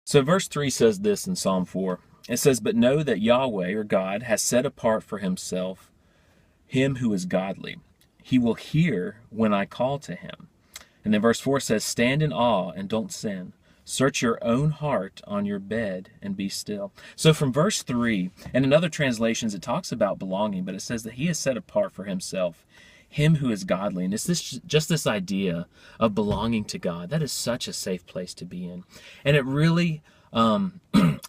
So verse 3 says this in Psalm 4. It says, "But know that Yahweh, or God, has set apart for himself him who is godly. He will hear when I call to him." And then verse 4 says, "Stand in awe and don't sin. Search your own heart on your bed and be still." So from verse 3, and in other translations it talks about belonging, but it says that he has set apart for himself him who is godly. And it's just this idea of belonging to God. That is such a safe place to be in. And it really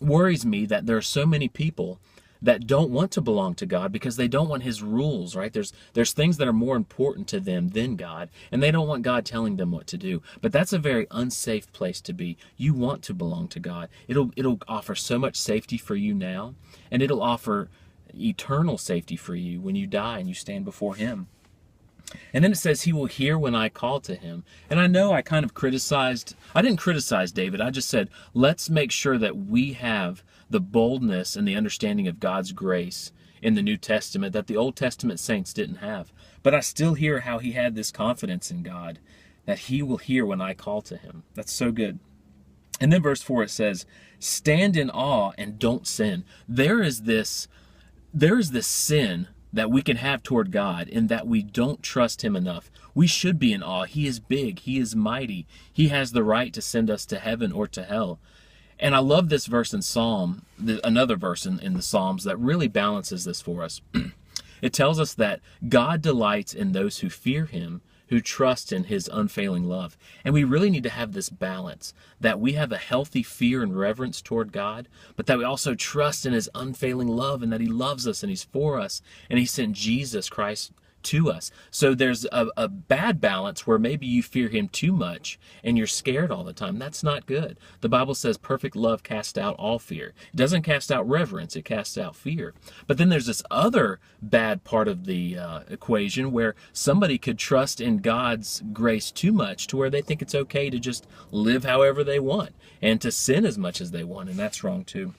worries me that there are so many people that don't want to belong to God because they don't want his rules, right? There's things that are more important to them than God, and they don't want God telling them what to do. But that's a very unsafe place to be. You want to belong to God. It'll offer so much safety for you now, and it'll offer eternal safety for you when you die and you stand before him. And then it says he will hear when I call to him. And I know I didn't criticize David. I just said, let's make sure that we have the boldness and the understanding of God's grace in the New Testament that the Old Testament saints didn't have. But I still hear how he had this confidence in God, that he will hear when I call to him. That's so good. And then verse 4, it says, "Stand in awe and don't sin." There is this sin that we can have toward God in that we don't trust him enough. We should be in awe. He is big. He is mighty. He has the right to send us to heaven or to hell. And I love this verse in another verse in the Psalms that really balances this for us. It tells us that God delights in those who fear him, who trust in his unfailing love. And we really need to have this balance, that we have a healthy fear and reverence toward God, but that we also trust in his unfailing love and that he loves us and he's for us and he sent Jesus Christ to us. So there's a bad balance where maybe you fear him too much and you're scared all the time. That's not good. The Bible says perfect love casts out all fear. It doesn't cast out reverence, it casts out fear. But then there's this other bad part of the equation where somebody could trust in God's grace too much to where they think it's okay to just live however they want and to sin as much as they want, and that's wrong too.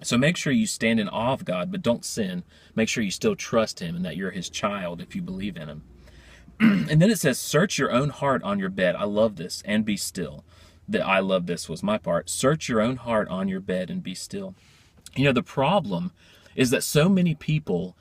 So make sure you stand in awe of God, but don't sin. Make sure you still trust him and that you're his child if you believe in him. And then it says, "Search your own heart on your bed." I love this. "And be still." The "I love this" was my part. Search your own heart on your bed and be still. You know, the problem is that so many people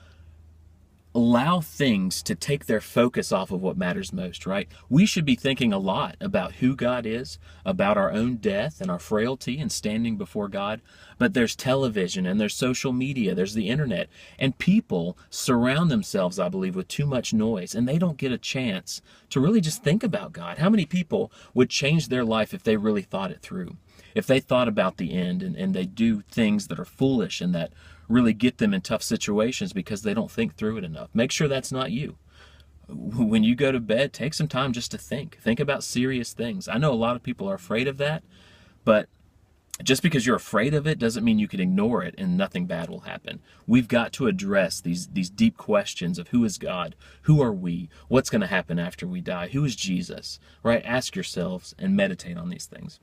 allow things to take their focus off of what matters most, right? We should be thinking a lot about who God is, about our own death and our frailty and standing before God. But there's television and there's social media, there's the internet, and people surround themselves, I believe, with too much noise, and they don't get a chance to really just think about God. How many people would change their life if they really thought it through? If they thought about the end and they do things that are foolish and that really get them in tough situations because they don't think through it enough. Make sure that's not you. When you go to bed, take some time just to think. Think about serious things. I know a lot of people are afraid of that, but just because you're afraid of it doesn't mean you can ignore it and nothing bad will happen. We've got to address these deep questions of who is God, who are we, what's going to happen after we die, who is Jesus, right? Ask yourselves and meditate on these things.